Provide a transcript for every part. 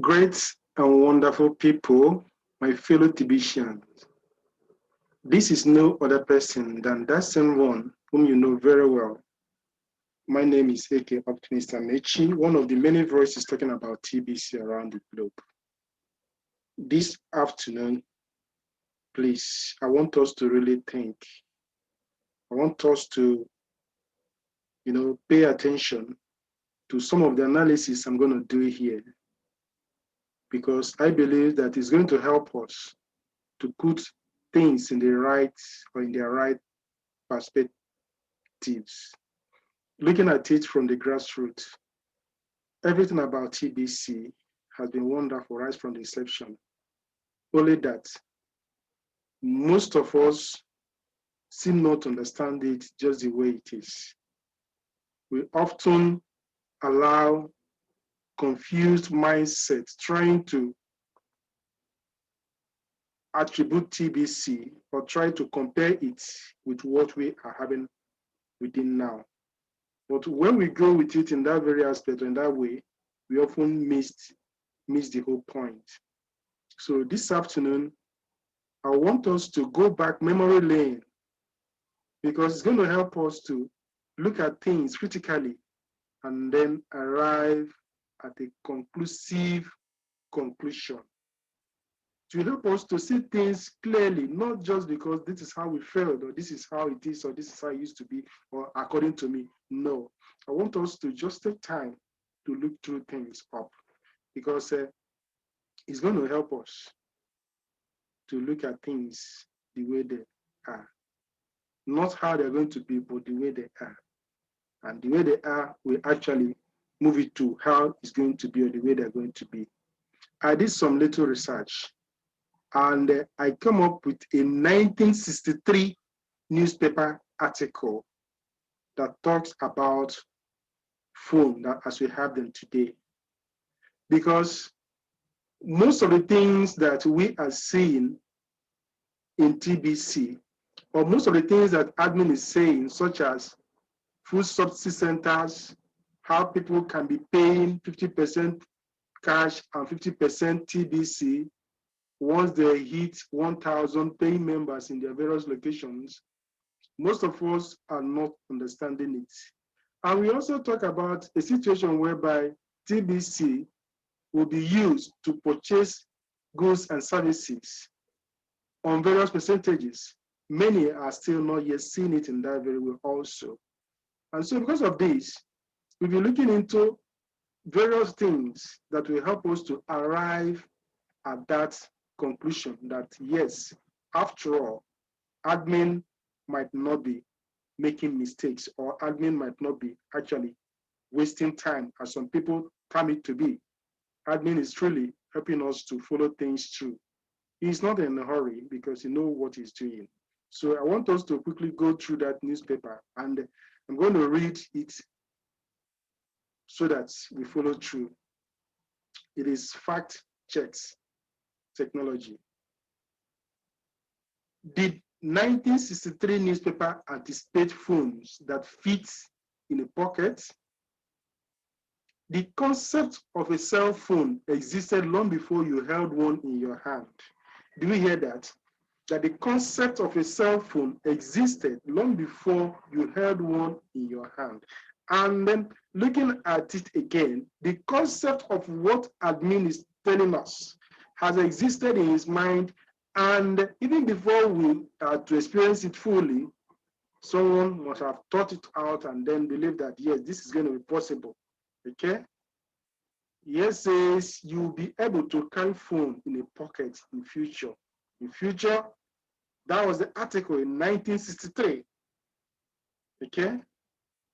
Great and wonderful people, my fellow Tibetians. This is no other person than that same one whom you know very well. My name is AK Optimist Amechi, one of the many voices talking about TBC around the globe. This afternoon, please, I want us to really think. I want us to, pay attention to some of the analysis I'm going to do here, because I believe that it's going to help us to put things in the right or in their right perspectives. Looking at it from the grassroots, everything about TBC has been wonderful right from the inception. Only that most of us seem not to understand it just the way it is. We often allow confused mindsets trying to attribute TBC or try to compare it with what we are having within now. But when we go with it in that very aspect or in that way, we often miss the whole point. So this afternoon, I want us to go back memory lane, because it's going to help us to look at things critically and then arrive at a conclusive conclusion. To help us to see things clearly, not just because this is how we felt, or this is how it is, or this is how it used to be, or according to me. No, I want us to just take time to look through things up, because it's going to help us to look at things the way they are. Not how they're going to be, but the way they are. And the way they are will actually move it to how it's going to be or the way they're going to be. I did some little research, and I come up with a 1963 newspaper article that talks about phone that as we have them today. Because most of the things that we are seeing in TBC, or most of the things that admin is saying, such as food subsidy centers, how people can be paying 50% cash and 50% TBC once they hit 1,000 paying members in their various locations. Most of us are not understanding it. And we also talk about a situation whereby TBC will be used to purchase goods and services on various percentages. Many are still not yet seeing it in that very way also. And so because of this, we'll be looking into various things that will help us to arrive at that conclusion that yes, after all, admin might not be making mistakes, or admin might not be actually wasting time, as some people term it to be. Admin is truly helping us to follow things through. He's not in a hurry because he knows what he's doing. So I want us to quickly go through that newspaper, and I'm going to read it so that we follow through. It is fact checks technology. Did 1963 newspaper anticipate phones that fit in a pocket? The concept of a cell phone existed long before you held one in your hand. Do you hear that? That the concept of a cell phone existed long before you held one in your hand. And then looking at it again, the concept of what admin is telling us has existed in his mind, and even before we to experience it fully, someone must have thought it out and then believe that yes, this is going to be possible. Okay. Yes, says you'll be able to carry phone in a pocket in future. In future, that was the article in 1963. Okay.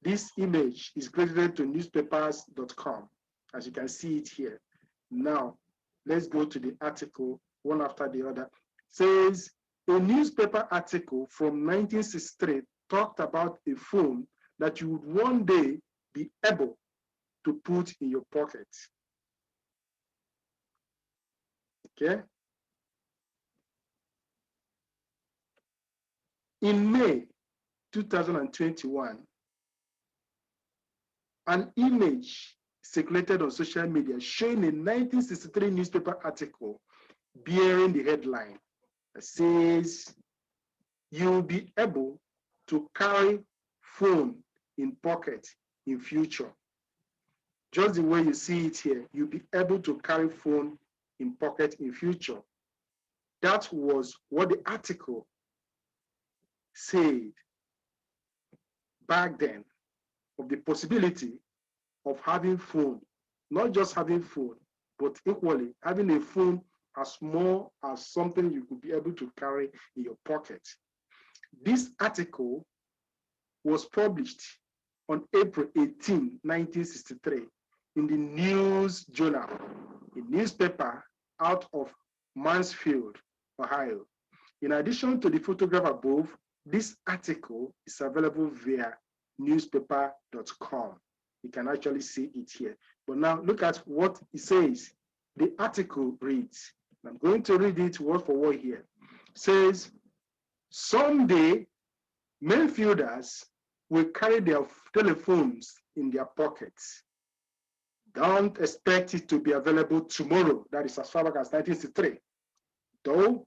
This image is credited to newspapers.com, as you can see it here. Now, let's go to the article one after the other. It says a newspaper article from 1963 talked about a phone that you would one day be able to put in your pocket. Okay. In May 2021, an image circulated on social media showing a 1963 newspaper article bearing the headline that says, "You'll be able to carry phone in pocket in future." Just the way you see it here, you'll be able to carry phone in pocket in future. That was what the article said back then, of the possibility of having phone, not just having phone, but equally having a phone as small as something you could be able to carry in your pocket. This article was published on April 18, 1963, in the News Journal, a newspaper out of Mansfield, Ohio. In addition to the photograph above, this article is available via newspaper.com. You can actually see it here. But now look at what it says. The article reads, I'm going to read it word for word here. It says, someday, Mayfielders will carry their telephones in their pockets. Don't expect it to be available tomorrow. That is as far back as 1963. Though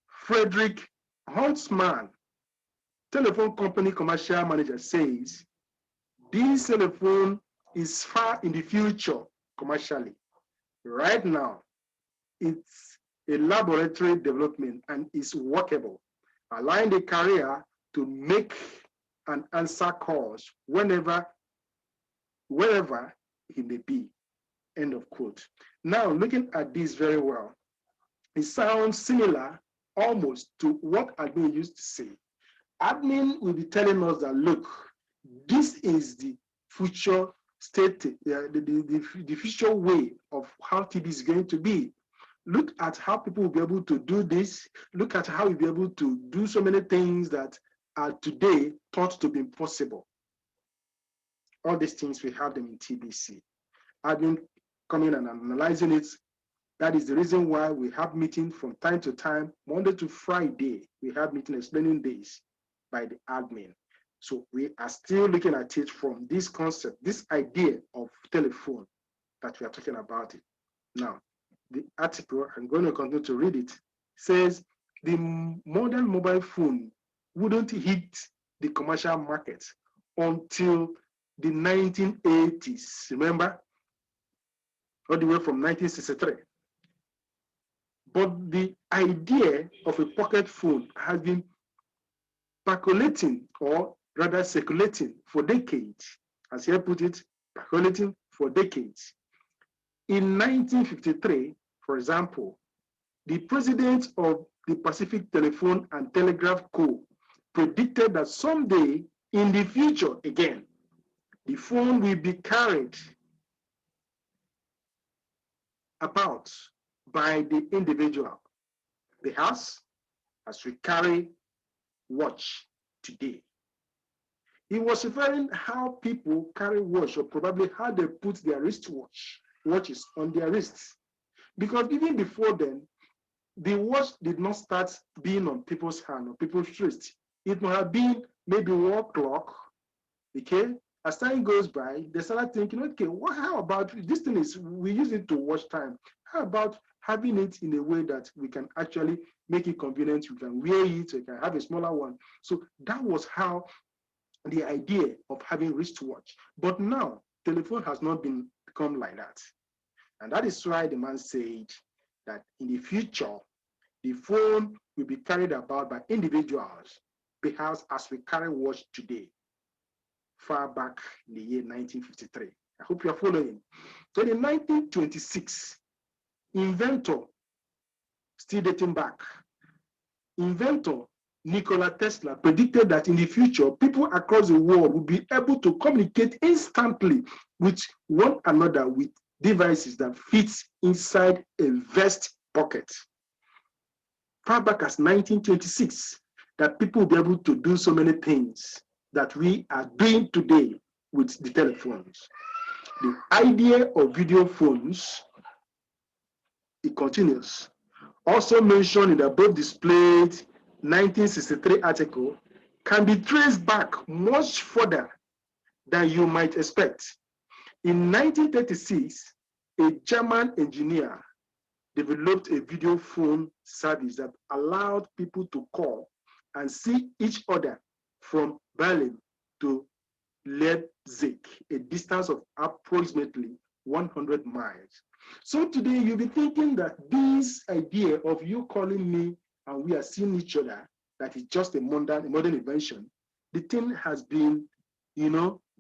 Frederick Huntsman, telephone company commercial manager, says this telephone is far in the future commercially. Right now, it's a laboratory development and is workable, allowing the carrier to make and answer calls wherever he may be. End of quote. Now, looking at this very well, it sounds similar almost to what admin used to say. Admin will be telling us that, look, this is the future state, the future way of how TV is going to be. Look at how people will be able to do this. Look at how we'll be able to do so many things that are today thought to be impossible. All these things, we have them in TBC. Admin coming and analyzing it. That is the reason why we have meetings from time to time, Monday to Friday. We have meetings explaining this by the admin. So we are still looking at it from this concept, this idea of telephone that we are talking about it. Now, the article, I'm going to continue to read it, says the modern mobile phone wouldn't hit the commercial market until the 1980s. Remember? All the way from 1963. But the idea of a pocket phone has been percolating, or rather circulating, for decades. As he put it, percolating for decades. In 1953, for example, the president of the Pacific Telephone and Telegraph Co. predicted that someday in the future, again, the phone will be carried about by the individual, the house, as we carry watch today. He was referring how people carry watch, or probably how they put their watches on their wrists. Because even before then, the watch did not start being on people's hand or people's wrist. It might have been maybe wall clock, okay? As time goes by, they started thinking, okay, how about this thing is, we use it to watch time. How about having it in a way that we can actually make it convenient, we can wear it, we can have a smaller one. So that was how the idea of having wristwatch. But now, telephone has not become like that. And that is why the man said that in the future, the phone will be carried about by individuals, perhaps as we carry watch today, far back in the year 1953. I hope you are following. So in 1926, inventor, still dating back, inventor Nikola Tesla predicted that in the future, people across the world will be able to communicate instantly with one another with devices that fits inside a vest pocket. Far back as 1926, that people will be able to do so many things that we are doing today with the telephones. The idea of video phones, it continues, also mentioned in the above displayed 1963 article, can be traced back much further than you might expect. In 1936, a German engineer developed a video phone service that allowed people to call and see each other from Berlin to Leipzig, a distance of approximately 100 miles. So today you'll be thinking that this idea of you calling me and we are seeing each other, that is just a modern invention. The thing has been,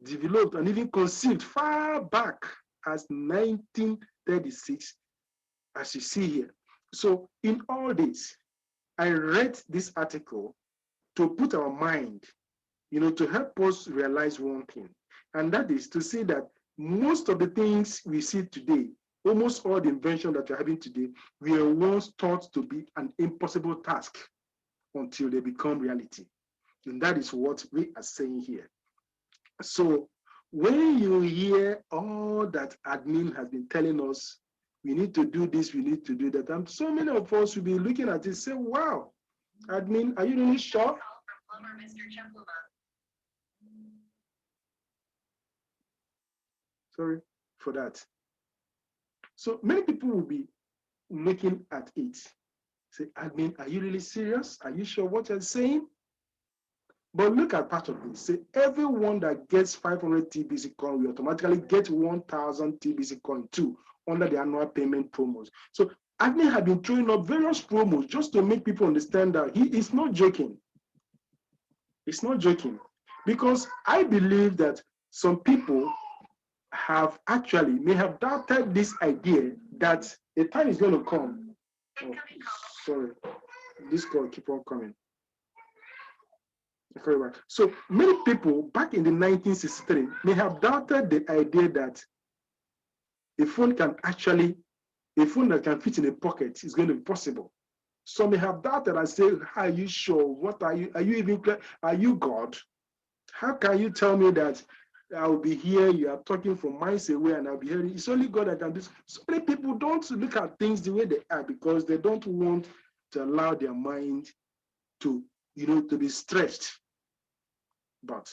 developed and even conceived far back as 1936, as you see here. So in all this, I read this article to put our mind, to help us realize one thing, and that is to see that most of the things we see today, almost all the inventions that we're having today, were once thought to be an impossible task until they become reality. And that is what we are saying here. So when you hear all that admin has been telling us, we need to do this, we need to do that, and so many of us will be looking at it and say, wow, admin, are you really sure? Sorry for that. So many people will be looking at it, say, admin, are you really serious? Are you sure what you're saying? But look at part of this. Say, everyone that gets 500 TBC coin will automatically get 1,000 TBC coin too under the annual payment promos. So admin have been throwing up various promos just to make people understand that he is not joking. It's not joking. Because I believe that some people may have doubted this idea that a time is going to come. Oh, sorry, this call keep on coming. So many people back in the 1963 may have doubted the idea that a phone that can fit in a pocket is going to be possible. Some may have doubted and say, are you sure? What are you even, are you God? How can you tell me that I'll be here, you are talking from miles away and I'll be here? It's only God that can do this. So many people don't look at things the way they are because they don't want to allow their mind to, to be stretched. But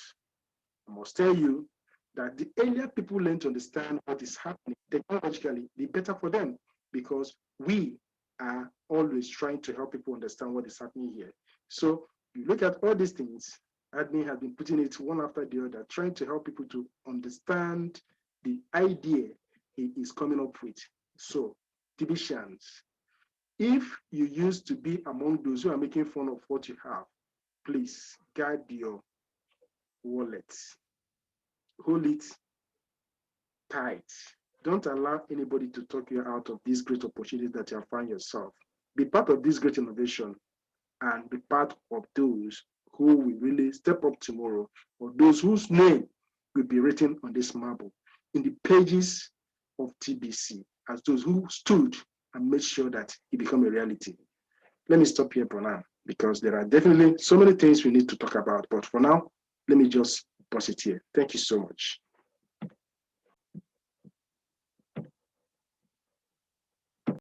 I must tell you that the earlier people learn to understand what is happening technologically, the better for them, because we are always trying to help people understand what is happening here. So you look at all these things, admin has been putting it one after the other, trying to help people to understand the idea he is coming up with. So, Tibetians, if you used to be among those who are making fun of what you have, please guard your wallet. Hold it tight. Don't allow anybody to talk you out of these great opportunities that you have found yourself. Be part of this great innovation and be part of those who will really step up tomorrow, or those whose name will be written on this marble in the pages of TBC as those who stood and made sure that it became a reality. Let me stop here for now because there are definitely so many things we need to talk about. But for now, let me just pause it here. Thank you so much.